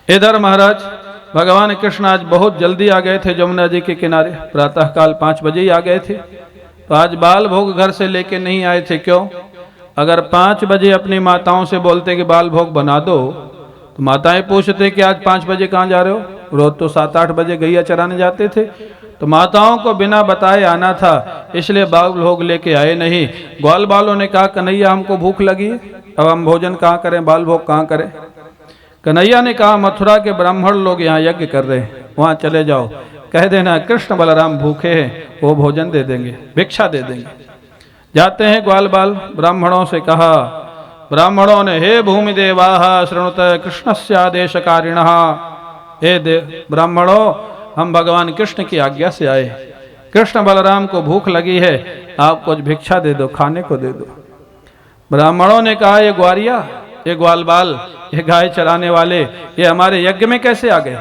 इधर महाराज भगवान कृष्ण आज बहुत जल्दी आ गए थे जमुना जी के किनारे, प्रातःकाल 5 बजे ही आ गए थे। तो आज बाल भोग घर से लेके नहीं आए थे। क्यों? अगर 5 बजे अपनी माताओं से बोलते कि बाल भोग बना दो, तो माताएं पूछते कि आज 5 बजे कहाँ जा रहे हो? रोज तो 7-8 बजे गैया चराने जाते थे। तो माताओं को बिना बताए आना था, इसलिए बाल भोग लेके आए नहीं। ग्वाल बालों ने कहा कन्हैया हमको भूख लगी है, अब हम भोजन कहाँ करें, बाल भोग कहाँ करें? कन्हैया ने कहा मथुरा के ब्राह्मण लोग यहाँ यज्ञ कर रहे हैं, वहाँ चले जाओ, कह देना कृष्ण बलराम भूखे हैं, वो भोजन दे देंगे, भिक्षा दे देंगे। जाते हैं ग्वाल बाल, ब्राह्मणों से कहा, ब्राह्मणों ने हे भूमि देवाः शृणुत कृष्णस्यादेशकारिणः, हे देव ब्राह्मणों हम भगवान कृष्ण की आज्ञा से आए, कृष्ण बलराम को भूख लगी है, आप कुछ भिक्षा दे दो, खाने को दे दो। ब्राह्मणों ने कहा ये ग्वारिया, ये ग्वाल बाल, ये गाय चराने वाले, ये हमारे यज्ञ में कैसे आ गए?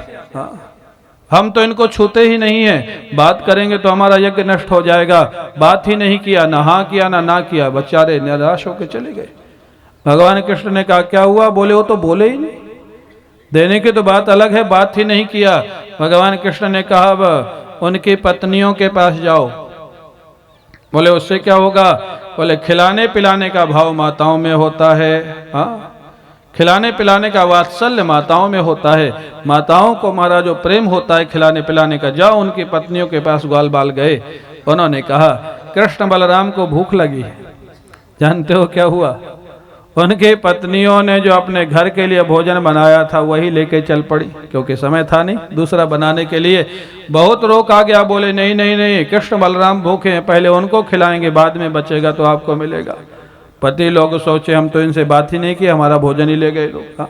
हम तो इनको छूते ही नहीं है, बात करेंगे तो हमारा यज्ञ नष्ट हो जाएगा। बात ही नहीं किया, ना हाँ किया ना किया, बेचारे निराश होकर चले गए। भगवान कृष्ण ने कहा क्या हुआ? बोले वो तो बोले ही नहीं, देने की तो बात अलग है, बात ही नहीं किया। भगवान कृष्ण ने कहा अब उनकी पत्नियों के पास जाओ। बोले उससे क्या होगा? बोले खिलाने पिलाने का भाव माताओं में होता है, हाँ खिलाने पिलाने का वात्सल्य माताओं में होता है, माताओं को हमारा जो प्रेम होता है खिलाने पिलाने का। जाओ उनकी पत्नियों के पास। ग्वाल बाल गए, उन्होंने कहा कृष्ण बलराम को भूख लगी है। जानते हो क्या हुआ? उनकी पत्नियों ने जो अपने घर के लिए भोजन बनाया था वही लेके चल पड़ी, क्योंकि समय था नहीं दूसरा बनाने के लिए। बहुत रोक आ गया, बोले नहीं नहीं नहीं, कृष्ण बलराम भूखे हैं, पहले उनको खिलाएंगे, बाद में बचेगा तो आपको मिलेगा। पति लोग सोचे हम तो इनसे बात ही नहीं की, हमारा भोजन ही ले गए लोग।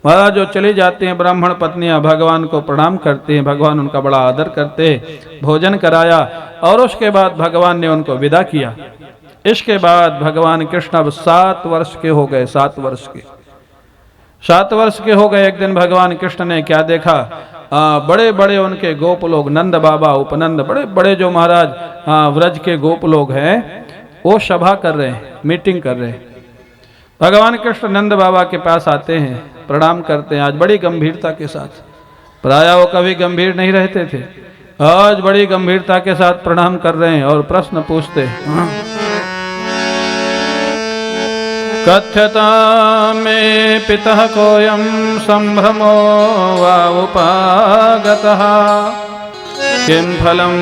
महाराज जो चली जाती हैं ब्राह्मण पत्नियां, भगवान को प्रणाम करती हैं, भगवान उनका बड़ा आदर करते हैं, भोजन कराया और उसके बाद भगवान ने उनको विदा किया। इसके बाद भगवान कृष्ण अब 7 वर्ष के हो गए, 7 वर्ष के 7 वर्ष के हो गए। एक दिन भगवान कृष्ण ने क्या देखा, बड़े बड़े उनके गोप लोग, नंद बाबा, उपनंद, बड़े बड़े जो महाराज व्रज के गोप लोग हैं, वो सभा कर रहे हैं, मीटिंग कर रहे हैं। भगवान कृष्ण नंद बाबा के पास आते हैं, प्रणाम करते हैं, आज बड़ी गंभीरता के साथ। प्रायः वो कभी गंभीर नहीं रहते थे, आज बड़ी गंभीरता के साथ प्रणाम कर रहे हैं और प्रश्न पूछते हैं। कथ्यता में पितः कोयम संभ्रमो वा उपागतः, किं फलं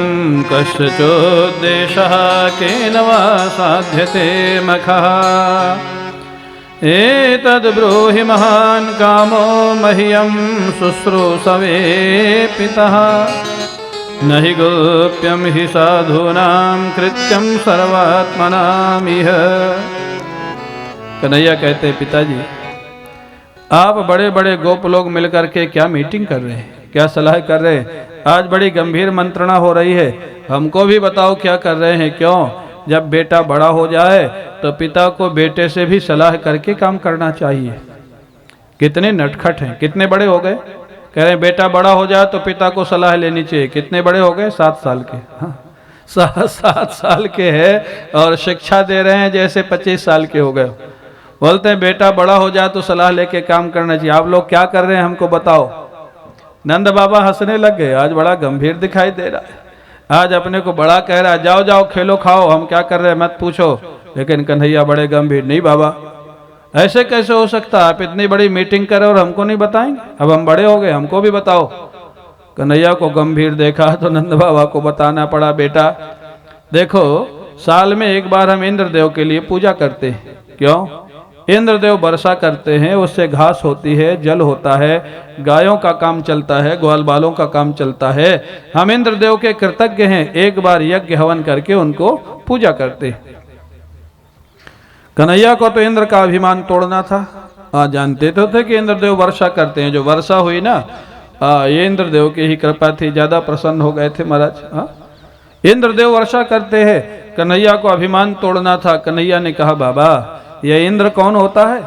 कस्यचोद्देशः केन वा साध्यते मखः, एतद् ब्रूहि महान् कामो मह्यं शुश्रूषवे पितः, न हि गोप्यं हि साधूनां कृत्यं सर्वात्मनामिह। कन्हैया कहते पिताजी आप बड़े बड़े गोप लोग मिलकर के क्या मीटिंग कर रहे हैं, क्या सलाह कर रहे हैं? आज बड़ी गंभीर मंत्रणा हो रही है, हमको भी बताओ क्या कर रहे हैं। क्यों? जब बेटा बड़ा हो जाए तो पिता को बेटे से भी सलाह करके काम करना चाहिए। कितने नटखट हैं, कितने बड़े हो गए? कह रहे हैं बेटा बड़ा हो जाए तो पिता को सलाह लेनी चाहिए। कितने बड़े हो गए? 7 साल के। हाँ 7 साल के हैं और शिक्षा दे रहे हैं जैसे 25 साल के हो गए। बोलते हैं बेटा बड़ा हो जाए तो सलाह लेके काम करना चाहिए। आप लोग क्या कर रहे हैं हमको बताओ। नंद बाबा हंसने लग गए, आज बड़ा गंभीर दिखाई दे रहा है, आज अपने को बड़ा कह रहा है, जाओ जाओ खेलो खाओ, हम क्या कर रहे हैं मत पूछो। लेकिन कन्हैया बड़े गंभीर, नहीं बाबा ऐसे कैसे हो सकता, आप इतनी बड़ी मीटिंग करें और हमको नहीं बताएंगे, अब हम बड़े हो गए हमको भी बताओ। कन्हैया को गंभीर देखा तो नंद बाबा को बताना पड़ा, बेटा देखो साल में एक बार हम इंद्रदेव के लिए पूजा करते हैं। क्यों? इंद्रदेव वर्षा करते हैं, उससे घास होती है, जल होता है, गायों का काम चलता है, ग्वाल बालों का काम चलता है। हम इंद्रदेव के कृतज्ञ हैं, एक बार यज्ञ हवन करके उनको पूजा करते हैं। कन्हैया को तो इंद्र का अभिमान तोड़ना था। जानते तो थे कि इंद्रदेव वर्षा करते हैं, जो वर्षा हुई ना ये इंद्रदेव की ही कृपा थी, ज्यादा प्रसन्न हो गए थे महाराज। इंद्रदेव वर्षा करते हैं, कन्हैया को अभिमान तोड़ना था। कन्हैया ने कहा बाबा ये इंद्र कौन होता है?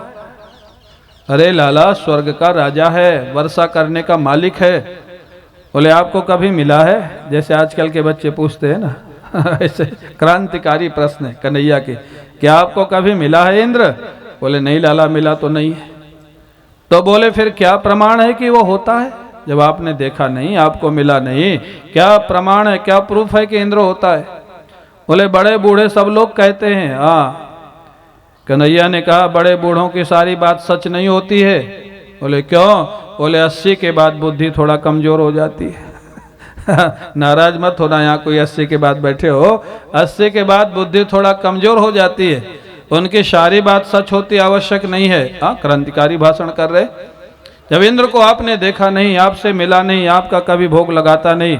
अरे लाला स्वर्ग का राजा है, वर्षा करने का मालिक है। बोले आपको कभी मिला है? जैसे आजकल के बच्चे पूछते हैं ना ऐसे क्रांतिकारी प्रश्न है कन्हैया के, क्या आपको कभी मिला है इंद्र? बोले नहीं लाला मिला तो नहीं है। तो बोले फिर क्या प्रमाण है कि वो होता है, जब आपने देखा नहीं, आपको मिला नहीं, क्या प्रमाण है, क्या प्रूफ है कि इंद्र होता है? बोले बड़े बूढ़े सब लोग कहते हैं। हाँ, कन्हैया ने कहा बड़े बूढ़ों की सारी बात सच नहीं होती है। बोले क्यों? बोले 80 के बाद बुद्धि थोड़ा कमजोर हो जाती है। नाराज मत होना, यहाँ कोई 80 के बाद बैठे हो, 80 के बाद बुद्धि थोड़ा कमजोर हो जाती है, उनकी सारी बात सच होती आवश्यक नहीं है। हाँ, क्रांतिकारी भाषण कर रहे। जब इंद्र को आपने देखा नहीं, आपसे मिला नहीं, आपका कभी भोग लगाता नहीं,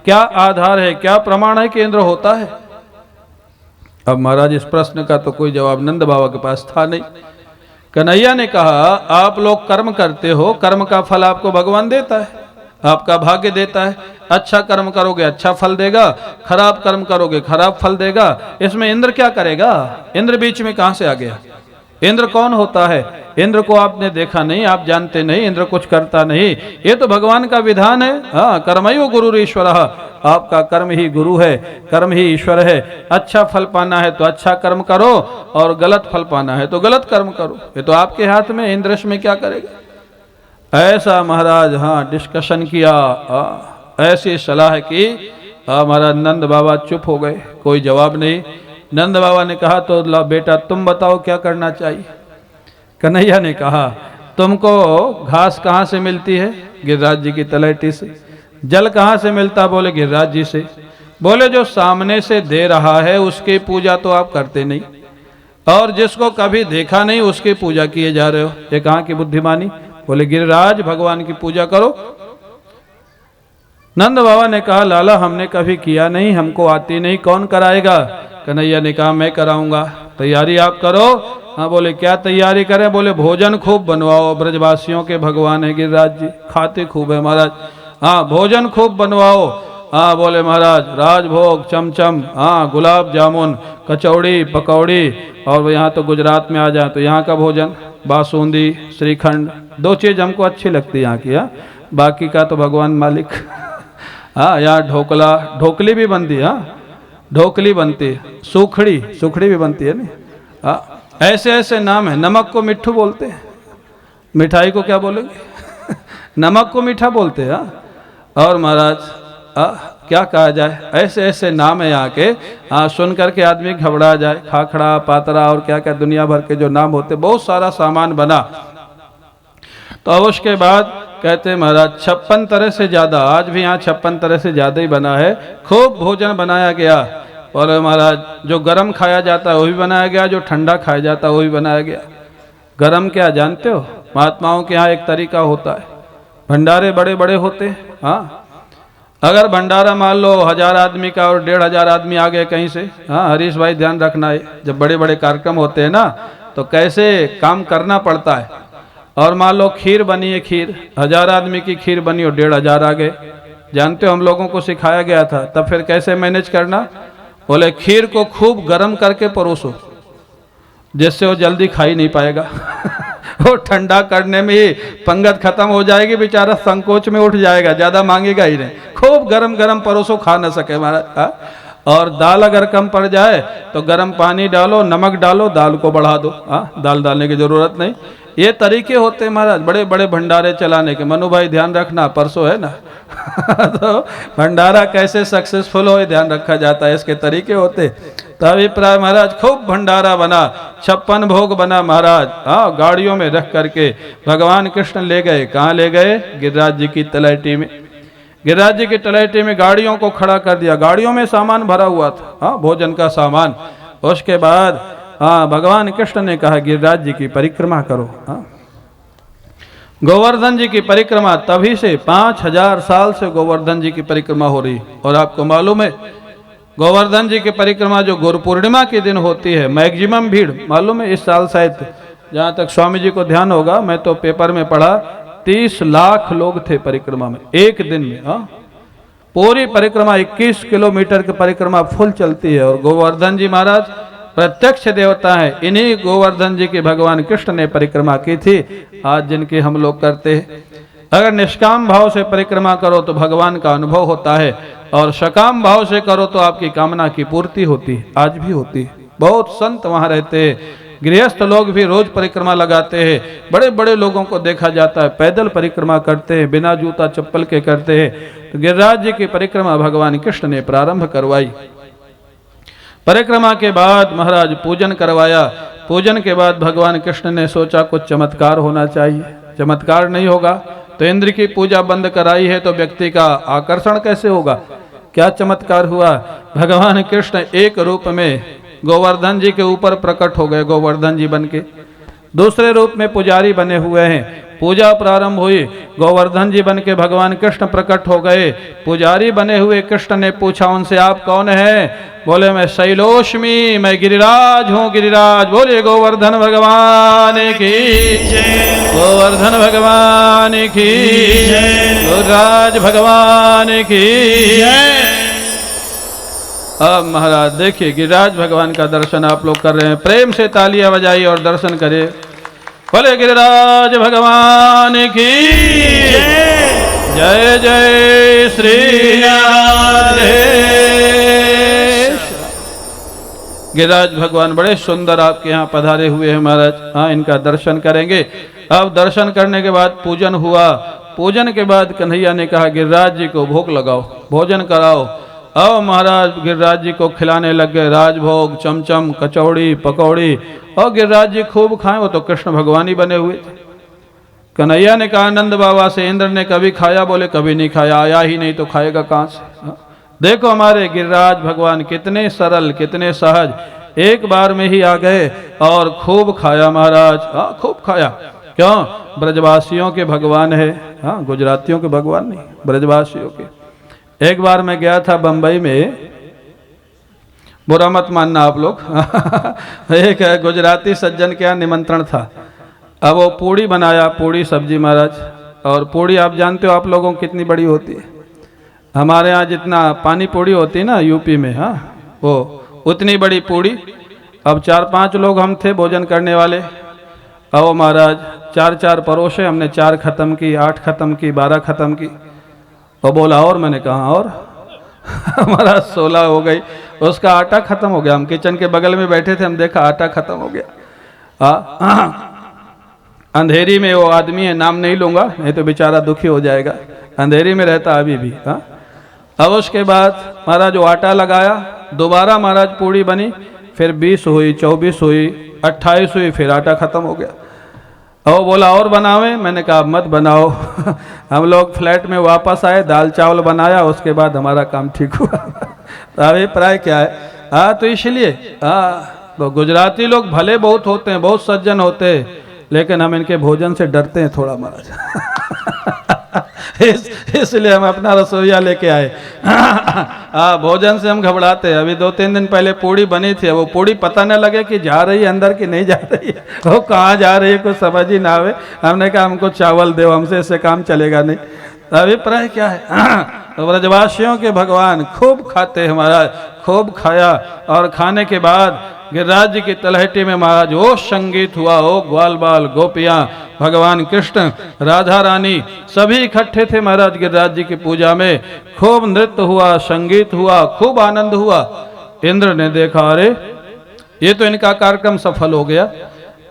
क्या आधार है, क्या प्रमाण है कि इंद्र होता है? अब महाराज इस प्रश्न का तो कोई जवाब नंद बाबा के पास था नहीं। कन्हैया ने कहा आप लोग कर्म करते हो, कर्म का फल आपको भगवान देता है, आपका भाग्य देता है। अच्छा कर्म करोगे अच्छा फल देगा, खराब कर्म करोगे खराब फल देगा। इसमें इंद्र क्या करेगा? इंद्र बीच में कहां से आ गया? इंद्र कौन होता है? इंद्र को आपने देखा नहीं, आप जानते नहीं, इंद्र कुछ करता नहीं, ये तो भगवान का विधान है। हाँ, कर्मयो गुरु ईश्वर, आपका कर्म ही गुरु है, कर्म ही ईश्वर है। अच्छा फल पाना है तो अच्छा कर्म करो, और गलत फल पाना है तो गलत कर्म करो, ये तो आपके हाथ में। इंद्र में क्या करेगा? ऐसा महाराज हाँ डिस्कशन किया, ऐसी सलाह की। महाराज नंद बाबा चुप हो गए, कोई जवाब नहीं। नंद बाबा ने कहा तो ला बेटा तुम बताओ क्या करना चाहिए? कन्हैया ने कहा तुमको घास कहाँ से मिलती है? गिरिराज जी की तलैटी से। जल कहाँ से मिलता? बोले गिरिराज जी से। बोले जो सामने से दे रहा है उसकी पूजा तो आप करते नहीं, और जिसको कभी देखा नहीं उसकी पूजा किए जा रहे हो, ये कहाँ की बुद्धिमानी? बोले गिरिराज भगवान की पूजा करो। नंद बाबा ने कहा लाला हमने कभी किया नहीं, हमको आती नहीं, कौन कराएगा? कन्हैया ने कहा मैं कराऊंगा, तैयारी आप करो। हाँ, बोले क्या तैयारी करें? बोले भोजन खूब बनवाओ, ब्रजवासियों के भगवान है गिरिराज जी, खाते खूब है महाराज। हाँ, भोजन खूब बनवाओ। हाँ, बोले महाराज राजभोग, चमचम, हाँ गुलाब जामुन, कचौड़ी, पकौड़ी, और यहाँ तो गुजरात में आ जाए तो यहाँ का भोजन बासुंदी, श्रीखंड, 2 चीज़ हमको अच्छी लगती है यहाँ की। हाँ, बाकी का तो भगवान मालिक। हाँ, यहाँ ढोकला, ढोकली भी बनती है। हाँ, ढोकली बनती है, सुखड़ी भी बनती है नहीं। हाँ, ऐसे ऐसे नाम है। नमक को मिट्ठू बोलते हैं, मिठाई को क्या बोलेंगे? नमक को मीठा बोलते हैं। और महाराज क्या कहा जाए, ऐसे ऐसे नाम है यहाँ के। सुन करके आदमी घबरा जाए, खाखड़ा, पातरा और क्या क्या दुनिया भर के जो नाम होते, बहुत सारा सामान बना। तो अब उसके बाद कहते महाराज 56 तरह से ज़्यादा, आज भी यहाँ 56 तरह से ज़्यादा ही बना है, खूब भोजन बनाया गया। और महाराज जो गरम खाया जाता है वो भी बनाया गया, जो ठंडा खाया जाता है वो भी बनाया गया। गरम क्या जानते हो? महात्माओं के यहाँ एक तरीका होता है, भंडारे बड़े बड़े होते हैं। हाँ, अगर भंडारा मान लो 1000 आदमी का और 1500 आदमी आ गए कहीं से, हाँ हरीश भाई ध्यान रखना है, जब बड़े बड़े कार्यक्रम होते हैं ना तो कैसे काम करना पड़ता है। और मान लो खीर बनी है, खीर 1000 आदमी की खीर बनी और 1500 आ गए, जानते हो हम लोगों को सिखाया गया था, तब फिर कैसे मैनेज करना? बोले खीर को खूब गर्म करके परोसो, जिससे वो जल्दी खा ही नहीं पाएगा। वो ठंडा करने में ही पंगत खत्म हो जाएगी, बेचारा संकोच में उठ जाएगा, ज्यादा मांगेगा ही नहीं। खूब गरम गरम परोसो, खा न सके महाराज। और दाल अगर कम पड़ जाए तो गर्म पानी डालो, नमक डालो, दाल को बढ़ा दो। दाल डालने की जरूरत नहीं। ये तरीके होते हैं महाराज बड़े बड़े भंडारे चलाने के। मनु भाई ध्यान रखना, परसों है ना। तो भंडारा कैसे सक्सेसफुल हो ध्यान रखा जाता है, इसके तरीके होते। तभी प्राय महाराज खूब भंडारा बना, 56 भोग बना महाराज। हाँ, गाड़ियों में रख करके भगवान कृष्ण ले गए। कहाँ ले गए? गिरिराज जी की तलैटी में। गिरिराज जी की तलैटी में गाड़ियों को खड़ा कर दिया, गाड़ियों में सामान भरा हुआ था, हाँ भोजन का सामान। उसके बाद हाँ भगवान कृष्ण ने कहा गिरिराज जी की परिक्रमा करो। हाँ, गोवर्धन जी की परिक्रमा तभी से 5000 साल से गोवर्धन जी की परिक्रमा हो रही। और आपको मालूम है गोवर्धन जी की परिक्रमा जो गुरु पूर्णिमा के दिन होती है, मैक्सिमम भीड़ मालूम है इस साल शायद, जहाँ तक स्वामी जी को ध्यान होगा, मैं तो पेपर में पढ़ा 30 लाख लोग थे परिक्रमा में एक दिन में। हाँ, पूरी परिक्रमा 21 किलोमीटर की परिक्रमा फुल चलती है। और गोवर्धन जी महाराज प्रत्यक्ष देवता है, इन्हीं गोवर्धन जी की भगवान कृष्ण ने परिक्रमा की थी, आज जिनकी हम लोग करते हैं। अगर निष्काम भाव से परिक्रमा करो तो भगवान का अनुभव होता है, और सकाम भाव से करो तो आपकी कामना की पूर्ति होती है, आज भी होती है। बहुत संत वहाँ रहते हैं, गृहस्थ लोग भी रोज परिक्रमा लगाते हैं, बड़े बड़े लोगों को देखा जाता है पैदल परिक्रमा करते हैं, बिना जूता चप्पल के करते हैं। तो गिरिराज जी की परिक्रमा भगवान कृष्ण ने प्रारंभ करवाई। परिक्रमा के बाद महाराज पूजन करवाया। पूजन के बाद भगवान कृष्ण ने सोचा कुछ चमत्कार होना चाहिए, चमत्कार नहीं होगा तो इंद्र की पूजा बंद कराई है तो व्यक्ति का आकर्षण कैसे होगा। क्या चमत्कार हुआ, भगवान कृष्ण एक रूप में गोवर्धन जी के ऊपर प्रकट हो गए, गोवर्धन जी बन के। दूसरे रूप में पुजारी बने हुए हैं, पूजा प्रारंभ हुई, गोवर्धन जी बन के भगवान कृष्ण प्रकट हो गए। पुजारी बने हुए कृष्ण ने पूछा उनसे, आप कौन है? बोले मैं शैलोष्मी, मैं गिरिराज हूँ, गिरिराज। बोले गोवर्धन भगवान की जय, गोवर्धन भगवान की जय, गिरिराज भगवान की जय। अब महाराज देखिए गिरिराज भगवान का दर्शन आप लोग कर रहे हैं, प्रेम से तालियां बजाइए और दर्शन करिए। बोले गिरिराज भगवान की जय, जय जय श्री राधे। गिरिराज भगवान बड़े सुंदर आपके यहाँ पधारे हुए हैं महाराज। हाँ, इनका दर्शन करेंगे। अब दर्शन करने के बाद पूजन हुआ। पूजन के बाद कन्हैया ने कहा गिरिराज जी को भोग लगाओ, भोजन कराओ। अब महाराज गिरिराज जी को खिलाने लग गए राजभोग, चमचम, कचौड़ी, पकौड़ी। और गिरिराज जी खूब खाए, वो तो कृष्ण भगवान ही बने हुए थे। कन्हैया ने कहा नंद बाबा से, इंद्र ने कभी खाया? बोले कभी नहीं खाया, आया ही नहीं तो खाएगा कहाँ से। देखो हमारे गिरिराज भगवान कितने सरल, कितने सहज, एक बार में ही आ गए और खूब खाया महाराज। हाँ, खूब खाया। क्यों? ब्रजवासियों के भगवान है। हाँ, गुजरातियों के भगवान नहीं, ब्रजवासियों के। एक बार मैं गया था बंबई में, बुरा मत मानना आप लोग एक गुजराती सज्जन के यहाँ निमंत्रण था। अब वो पूड़ी बनाया, पूड़ी सब्जी महाराज। और पूड़ी आप जानते हो आप लोगों को कितनी बड़ी होती है। हमारे यहाँ जितना पानी पूड़ी होती है ना यूपी में, हाँ, वो उतनी बड़ी पूड़ी। अब 4-5 लोग हम थे भोजन करने वाले। अब वो महाराज 4-4 परोसे, हमने 4 खत्म की, 8 खत्म की, 12 खत्म की। और बोला और, मैंने कहा और हमारा 16 हो गई। उसका आटा खत्म हो गया। हम किचन के बगल में बैठे थे, हम देखा आटा खत्म हो गया। अंधेरी में वो आदमी है, नाम नहीं लूंगा नहीं तो बेचारा दुखी हो जाएगा, अंधेरी में रहता अभी भी। हाँ, अब उसके बाद महाराज वो आटा लगाया, दोबारा महाराज पूड़ी बनी, फिर 20 हुई, 24 हुई, 28 हुई, फिर आटा खत्म हो गया। और बोला और बनावे? मैंने कहा मत बनाओ हम लोग फ्लैट में वापस आए, दाल चावल बनाया, उसके बाद हमारा काम ठीक हुआ तो अभिप्राय क्या है? हाँ, तो इसलिए तो गुजराती लोग भले बहुत होते हैं, बहुत सज्जन होते हैं, लेकिन हम इनके भोजन से डरते हैं थोड़ा महाराज इसलिए हम अपना रसोईया लेके आए भोजन से हम घबराते हैं। अभी 2-3 दिन पहले पूड़ी बनी थी, वो पूड़ी पता न लगे कि जा रही है अंदर कि नहीं जा रही है, वो कहाँ जा रही है कुछ समझ ही ना आवे। हमने कहा हमको चावल दो, हमसे ऐसे काम चलेगा नहीं। अभिप्राय क्या है? तो ब्रजवासियों के भगवान खूब खाते हैं महाराज, खूब खाया। और खाने के बाद गिरिराज जी की तलहटी में महाराज वो संगीत हुआ, वो ग्वाल बाल गोपियाँ, भगवान कृष्ण, राधा रानी सभी इकट्ठे थे महाराज गिरिराज जी की पूजा में। खूब नृत्य हुआ, संगीत हुआ, खूब आनंद हुआ। इंद्र ने देखा अरे ये तो इनका कार्यक्रम सफल हो गया,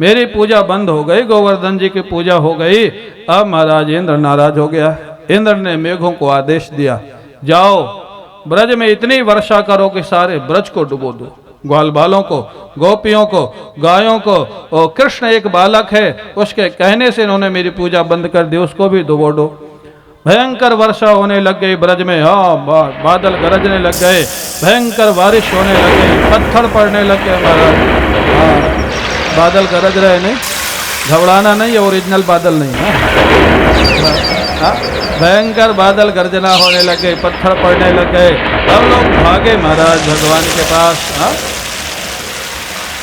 मेरी पूजा बंद हो गई, गोवर्धन जी की पूजा हो गई। अब महाराज इंद्र नाराज हो गया। इंद्र ने मेघों को आदेश दिया, जाओ ब्रज में इतनी वर्षा करो कि सारे ब्रज को डुबो दो, ग्वाल बालों को, गोपियों को, गायों को। और कृष्ण एक बालक है, उसके कहने से इन्होंने मेरी पूजा बंद कर दी, उसको भी डुबो दो। भयंकर वर्षा होने लग गई ब्रज में। हाँ, बादल गरजने लग गए, भयंकर बारिश होने लग गई, पत्थर पड़ने लग गए महाराज। हाँ, बादल गरज रहे, नहीं घबराना नहीं है, ओरिजिनल बादल नहीं है। हाँ, भयंकर बादल गर्जना होने लग गए, पत्थर पड़ने लग गए। अब लोग भागे महाराज भगवान के पास। हाँ,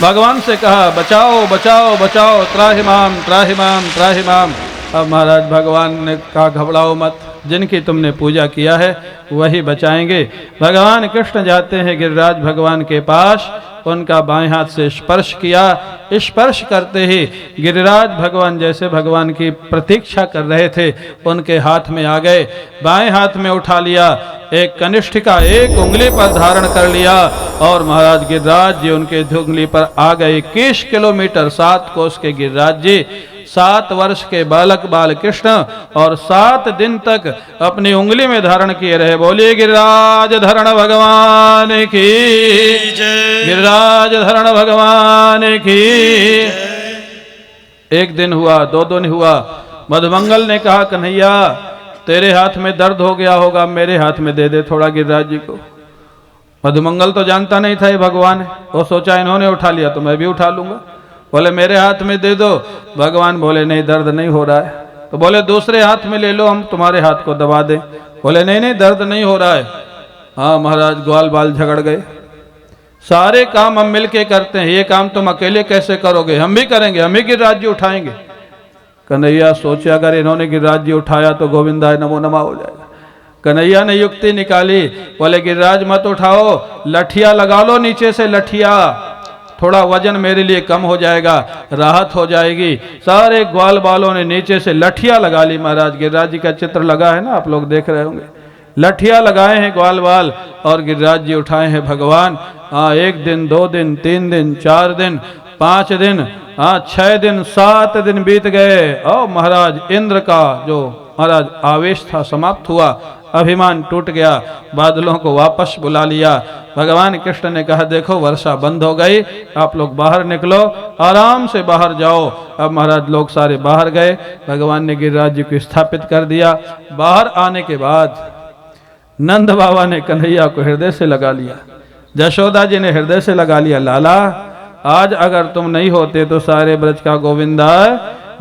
भगवान से कहा बचाओ बचाओ बचाओ, त्राहिमाम त्राहिमाम त्राहिमाम। अब महाराज भगवान ने कहा घबराओ मत, जिनकी तुमने पूजा किया है वही बचाएंगे। भगवान कृष्ण जाते हैं गिरिराज भगवान के पास, उनका बाएं हाथ से स्पर्श किया। स्पर्श करते ही गिरिराज भगवान जैसे भगवान की प्रतीक्षा कर रहे थे उनके हाथ में आ गए। बाएं हाथ में उठा लिया, एक कनिष्ठिका एक उंगली पर धारण कर लिया और महाराज गिरिराज जी उनके उंगली पर आ गए। 21 किलोमीटर 7 कोस के गिरिराज जी 7 वर्ष के बालक बाल कृष्ण और 7 दिन तक अपनी उंगली में धारण किए रहे। बोलिए गिरिराज धरण भगवान की, गिरिराज धरण भगवान की। एक दिन हुआ, 2 दिन हुआ। मधुमंगल ने कहा कन्हैया तेरे हाथ में दर्द हो गया होगा, मेरे हाथ में दे दे थोड़ा गिरिराज जी को। मधुमंगल तो जानता नहीं था ये भगवान है, वो सोचा इन्होंने उठा लिया तो मैं भी उठा लूंगा। बोले मेरे हाथ में दे दो। भगवान बोले नहीं दर्द नहीं हो रहा है। तो बोले दूसरे हाथ में ले लो, हम तुम्हारे हाथ को दबा दें। बोले नहीं नहीं दर्द नहीं हो रहा है। हाँ महाराज ग्वाल बाल झगड़ गए। सारे काम हम मिलके करते हैं, ये काम तुम अकेले कैसे करोगे? हम भी करेंगे, हम ही गिरिराज जी उठाएंगे। कन्हैया सोचे अगर इन्होंने गिरिराज जी उठाया तो गोविंदाय नमो नमः हो जाएगा। कन्हैया ने युक्ति निकाली, बोले गिरिराज मत उठाओ, लठिया लगा लो नीचे से, लठिया थोड़ा वजन मेरे लिए कम हो जाएगा, राहत हो जाएगी। सारे ग्वाल बालों ने नीचे से लठिया लगा ली। महाराज गिरिराज जी का चित्र लगा है ना, आप लोग देख रहे होंगे। लठिया लगाए हैं ग्वाल बाल और गिरिराज जी उठाए हैं भगवान। हाँ 1 दिन 2 दिन 3 दिन 4 दिन 5 दिन, हाँ 6 दिन 7 दिन बीत गए और महाराज इंद्र का जो महाराज आवेश था समाप्त हुआ, अभिमान टूट गया, बादलों को वापस बुला लिया। भगवान कृष्ण ने कहा देखो वर्षा बंद हो गई, आप लोग बाहर निकलो, आराम से बाहर जाओ। अब महाराज लोग सारे बाहर गए। भगवान ने गिरिराज जी को स्थापित कर दिया। बाहर आने के बाद नंद बाबा ने कन्हैया को हृदय से लगा लिया, यशोदा जी ने हृदय से लगा लिया। लाला आज अगर तुम नहीं होते तो सारे ब्रज का गोविंदा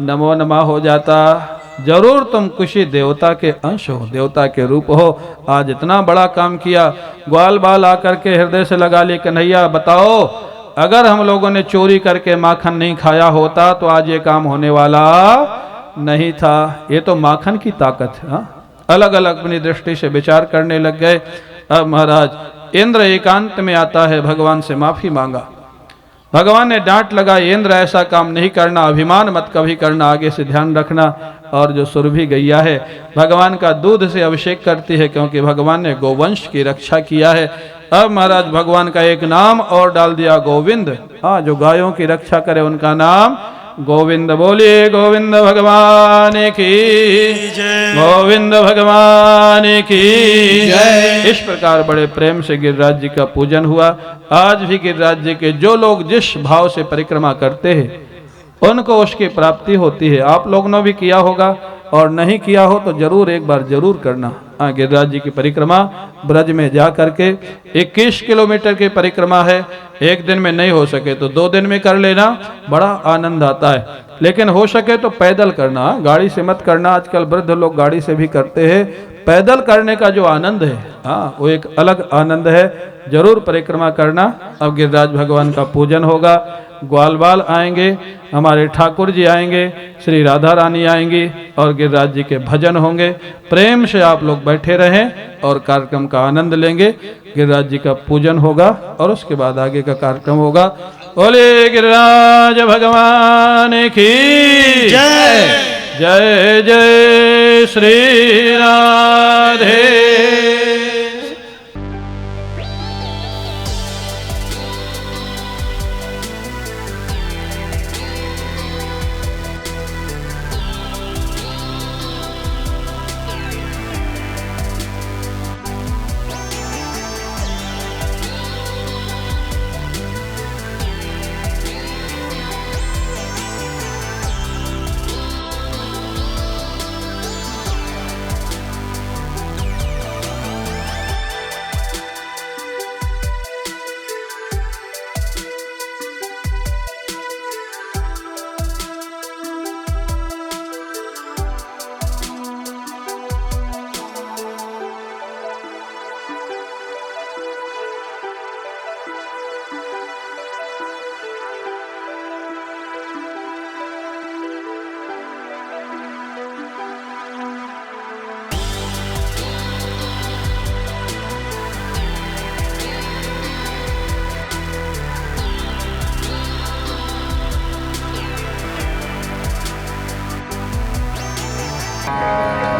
नमो नमः हो जाता। जरूर तुम किसी देवता के अंश हो, देवता के रूप हो। आज इतना बड़ा काम किया। ग्वाल बाल आकर के हृदय से लगा लिए, कन्हैया बताओ अगर हम लोगों ने चोरी करके माखन नहीं खाया होता तो आज ये काम होने वाला नहीं था। ये तो माखन की ताकत है। अलग अलग अपनी दृष्टि से विचार करने लग गए। अब महाराज इंद्र एकांत में आता है, भगवान से माफी मांगा। भगवान ने डांट लगाई, इंद्र ऐसा काम नहीं करना, अभिमान मत कभी करना, आगे से ध्यान रखना। और जो सुरभि गैया है भगवान का दूध से अभिषेक करती है, क्योंकि भगवान ने गोवंश की रक्षा किया है। अब महाराज भगवान का एक नाम और डाल दिया गोविंद। हाँ जो गायों की रक्षा करे उनका नाम गोविंद। बोलिए गोविंद भगवान की जय, गोविंद भगवान की जय। इस प्रकार बड़े प्रेम से गिरिराज जी का पूजन हुआ। आज भी गिरिराज जी के जो लोग जिस भाव से परिक्रमा करते हैं उनको उसकी प्राप्ति होती है। आप लोगों ने भी किया होगा और नहीं किया हो तो जरूर एक बार जरूर करना। गिरिराज जी की परिक्रमा ब्रज में जा करके 21 किलोमीटर की परिक्रमा है। एक दिन में नहीं हो सके तो 2 दिन में कर लेना, बड़ा आनंद आता है। लेकिन हो सके तो पैदल करना, गाड़ी से मत करना। आजकल वृद्ध लोग गाड़ी से भी करते हैं। पैदल करने का जो आनंद है हाँ वो एक अलग आनंद है। जरूर परिक्रमा करना। अब गिरिराज भगवान का पूजन होगा। ग्वाल बाल आएंगे, हमारे ठाकुर जी आएंगे, श्री राधा रानी आएंगी और गिरिराज जी के भजन होंगे। प्रेम से आप लोग बैठे रहें और कार्यक्रम का आनंद लेंगे। गिरिराज जी का पूजन होगा और उसके बाद आगे का कार्यक्रम होगा। बोले गिरिराज भगवान की जय, जय जय श्री राधे।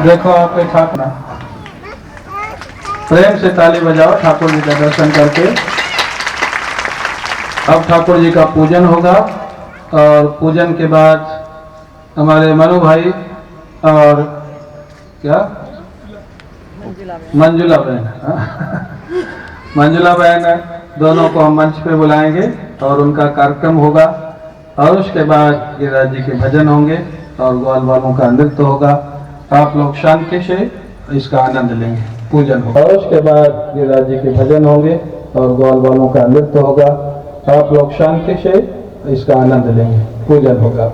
देखो आपके ठाकुर, प्रेम से ताली बजाओ ठाकुर जी का दर्शन करके। अब ठाकुर जी का पूजन होगा और पूजन के बाद हमारे मनु भाई और क्या मंजुला बहन मंजुला बहन दोनों को हम मंच पे बुलाएंगे और उनका कार्यक्रम होगा। और उसके बाद गिरिराज जी के भजन होंगे और ग्वाल वालों का नृत्य होगा। आप लोग शांति से इसका आनंद लेंगे, पूजन होगा। और उसके बाद गिरिराज जी के भजन होंगे और ग्वाल वालों का नृत्य होगा। आप लोग शांति से इसका आनंद लेंगे, पूजन होगा।